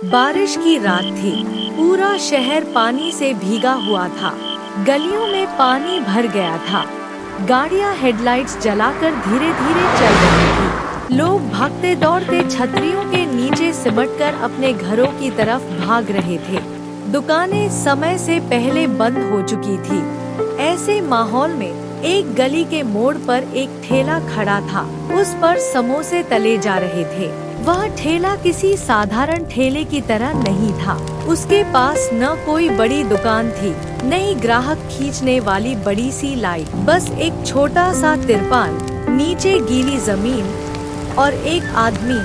बारिश की रात थी। पूरा शहर पानी से भीगा हुआ था। गलियों में पानी भर गया था। गाड़ियां हेडलाइट्स जलाकर धीरे धीरे चल रही थी। लोग भागते दौड़ते छतरियों के नीचे सिमटकर अपने घरों की तरफ भाग रहे थे। दुकानें समय से पहले बंद हो चुकी थी। ऐसे माहौल में एक गली के मोड़ पर एक ठेला खड़ा था। उस पर समोसे तले जा रहे थे। वह ठेला किसी साधारण ठेले की तरह नहीं था। उसके पास न कोई बड़ी दुकान थी, न ही ग्राहक खींचने वाली बड़ी सी लाइट। बस एक छोटा सा तिरपाल, नीचे गीली जमीन और एक आदमी,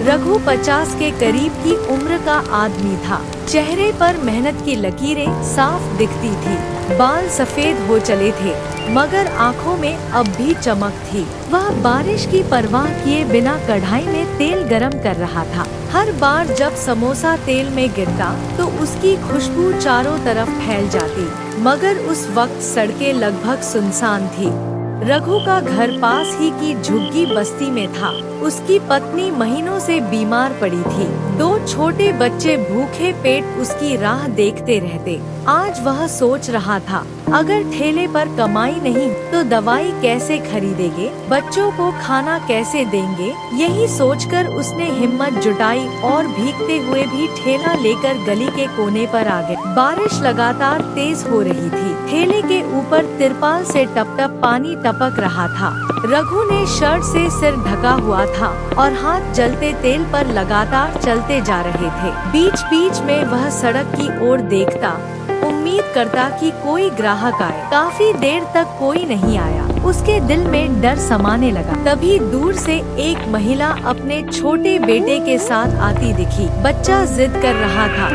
रघु 50 के करीब की उम्र का आदमी था। चेहरे पर मेहनत की लकीरें साफ दिखती थी। बाल सफेद हो चले थे, मगर आँखों में अब भी चमक थी। वह बारिश की परवाह किए बिना कढ़ाई में तेल गरम कर रहा था। हर बार जब समोसा तेल में गिरता तो उसकी खुशबू चारों तरफ फैल जाती। मगर उस वक्त सड़कें लगभग सुनसान थी। रघु का घर पास ही की झुग्गी बस्ती में था। उसकी पत्नी महीनों से बीमार पड़ी थी। 2 छोटे बच्चे भूखे पेट उसकी राह देखते रहते। आज वह सोच रहा था, अगर ठेले पर कमाई नहीं तो दवाई कैसे खरीदेंगे, बच्चों को खाना कैसे देंगे। यही सोचकर उसने हिम्मत जुटाई और भीगते हुए भी ठेला लेकर गली के कोने पर आ गए। बारिश लगातार तेज हो रही थी। ठेले के ऊपर तिरपाल से टप टप पानी टपक रहा था। रघु ने शर्ट से सिर ढका हुआ था और हाथ जलते तेल पर लगातार चलते जा रहे थे। बीच बीच में वह सड़क की ओर देखता, उम्मीद करता कि कोई ग्राहक आए। काफी देर तक कोई नहीं आया। उसके दिल में डर समाने लगा। तभी दूर से एक महिला अपने छोटे बेटे के साथ आती दिखी। बच्चा जिद कर रहा था,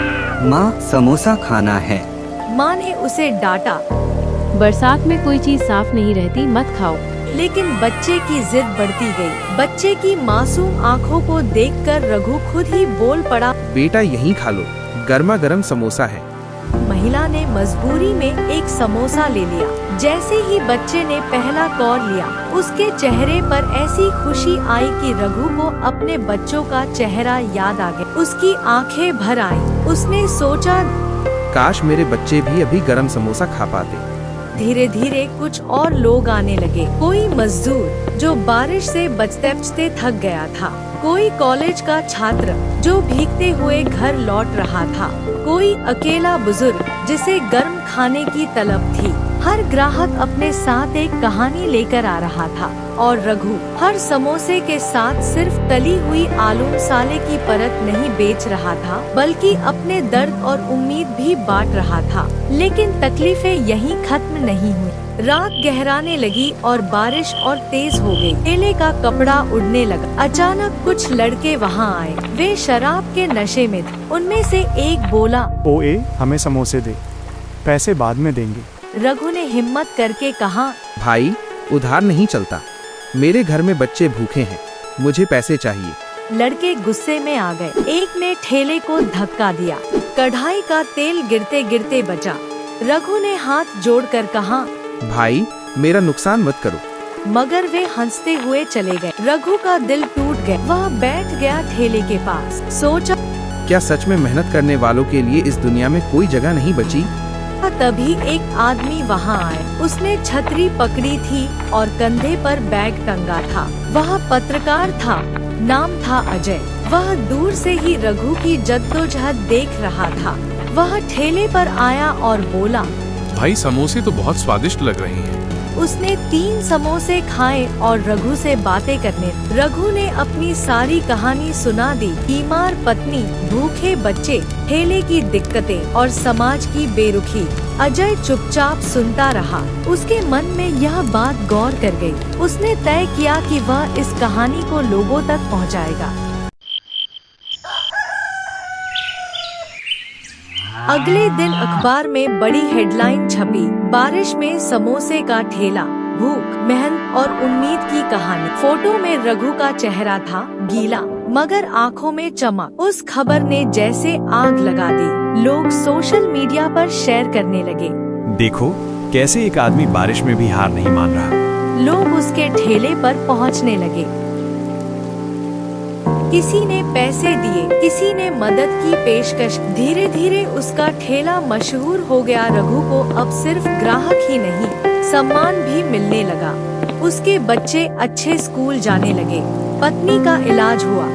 माँ समोसा खाना है। माँ ने उसे डांटा, बरसात में कोई चीज साफ नहीं रहती, मत खाओ। लेकिन बच्चे की जिद बढ़ती गई। बच्चे की मासूम आँखों को देखकर रघु खुद ही बोल पड़ा, बेटा यहीं खा लो, गर्मा गर्म समोसा है। महिला ने मजबूरी में एक समोसा ले लिया। जैसे ही बच्चे ने पहला कौर लिया, उसके चेहरे पर ऐसी खुशी आई कि रघु को अपने बच्चों का चेहरा याद आ गया। उसकी आंखें भर आईं। उसने सोचा, काश मेरे बच्चे भी अभी गर्म समोसा खा पाते। धीरे धीरे कुछ और लोग आने लगे। कोई मजदूर जो बारिश से बचते बचते थक गया था, कोई कॉलेज का छात्र जो भीगते हुए घर लौट रहा था, कोई अकेला बुजुर्ग जिसे गर्म खाने की तलब थी। हर ग्राहक अपने साथ एक कहानी लेकर आ रहा था और रघु हर समोसे के साथ सिर्फ तली हुई आलू मसाले की परत नहीं बेच रहा था, बल्कि अपने दर्द और उम्मीद भी बांट रहा था। लेकिन तकलीफें यहीं खत्म नहीं हुई। रात गहराने लगी और बारिश और तेज हो गई। ठेले का कपड़ा उड़ने लगा। अचानक कुछ लड़के वहाँ आए। वे शराब के नशे में थे। उनमें से एक बोला, ओए हमें समोसे दे, पैसे बाद में देंगे। रघु ने हिम्मत करके कहा, भाई उधार नहीं चलता, मेरे घर में बच्चे भूखे हैं, मुझे पैसे चाहिए। लड़के गुस्से में आ गए। एक ने ठेले को धक्का दिया। कढ़ाई का तेल गिरते गिरते बचा। रघु ने हाथ जोड़कर कहा, भाई मेरा नुकसान मत करो। मगर वे हंसते हुए चले गए। रघु का दिल टूट गया। वह बैठ गया ठेले के पास। सोचा, क्या सच में मेहनत करने वालों के लिए इस दुनिया में कोई जगह नहीं बची? तभी एक आदमी वहाँ आए। उसने छतरी पकड़ी थी और कंधे पर बैग टंगा था। वह पत्रकार था। नाम था अजय। वह दूर से ही रघु की जद्दोजहद देख रहा था। वह ठेले पर आया और बोला, भाई समोसे तो बहुत स्वादिष्ट लग रहे हैं। उसने 3 समोसे खाए और रघु से बातें करने। रघु ने अपनी सारी कहानी सुना दी। बीमार पत्नी, भूखे बच्चे, ठेले की दिक्कतें और समाज की बेरुखी। अजय चुपचाप सुनता रहा। उसके मन में यह बात गौर कर गई। उसने तय किया कि वह इस कहानी को लोगों तक पहुंचाएगा। अगले दिन अखबार में बड़ी हेडलाइन छपी, बारिश में समोसे का ठेला, भूख, मेहनत और उम्मीद की कहानी। फोटो में रघु का चेहरा था, गीला मगर आँखों में चमक। उस खबर ने जैसे आग लगा दी। लोग सोशल मीडिया पर शेयर करने लगे, देखो कैसे एक आदमी बारिश में भी हार नहीं मान रहा। लोग उसके ठेले पर पहुंचने लगे। किसी ने पैसे दिए, किसी ने मदद की पेशकश। धीरे धीरे उसका ठेला मशहूर हो गया। रघु को अब सिर्फ ग्राहक ही नहीं, सम्मान भी मिलने लगा। उसके बच्चे अच्छे स्कूल जाने लगे, पत्नी का इलाज हुआ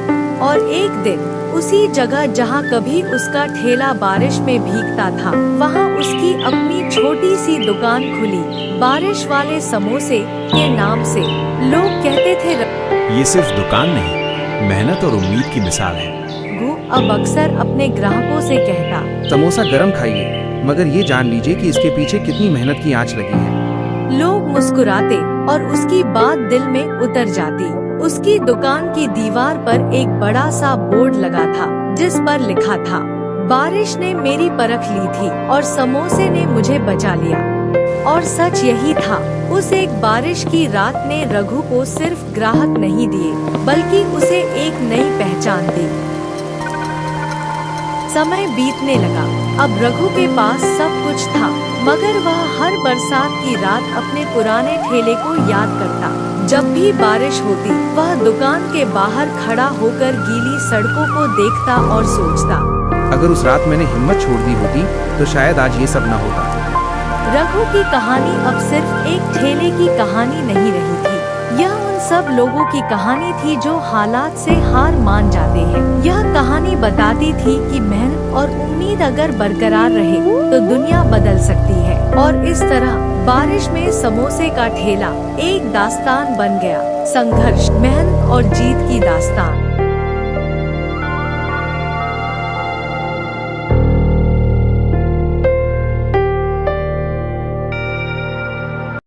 और एक दिन उसी जगह जहाँ कभी उसका ठेला बारिश में भीगता था, वहाँ उसकी अपनी छोटी सी दुकान खुली, बारिश वाले समोसे के नाम से। लोग कहते थे ये सिर्फ दुकान नहीं, मेहनत और उम्मीद की मिसाल है। रघु अब अक्सर अपने ग्राहकों से कहता, समोसा गरम खाइए, मगर ये जान लीजिए कि इसके पीछे कितनी मेहनत की आंच लगी है। लोग मुस्कुराते और उसकी बात दिल में उतर जाती। उसकी दुकान की दीवार पर एक बड़ा सा बोर्ड लगा था, जिस पर लिखा था, बारिश ने मेरी परख ली थी और समोसे ने मुझे बचा लिया। और सच यही था। उस एक बारिश की रात ने रघु को सिर्फ ग्राहक नहीं दिए, बल्कि उसे एक नई पहचान दी। समय बीतने लगा। अब रघु के पास सब कुछ था, मगर वह हर बरसात की रात अपने पुराने ठेले को याद करता। जब भी बारिश होती, वह दुकान के बाहर खड़ा होकर गीली सड़कों को देखता और सोचता, अगर उस रात मैंने हिम्मत छोड़ दी होती तो शायद आज ये सब न होता। रघु की कहानी अब सिर्फ एक ठेले की कहानी नहीं रही थी। यह उन सब लोगों की कहानी थी जो हालात से हार मान जाते हैं। यह कहानी बताती थी कि मेहनत और उम्मीद अगर बरकरार रहे तो दुनिया बदल सकती है। और इस तरह बारिश में समोसे का ठेला एक दास्तान बन गया, संघर्ष, मेहनत और जीत की दास्तान।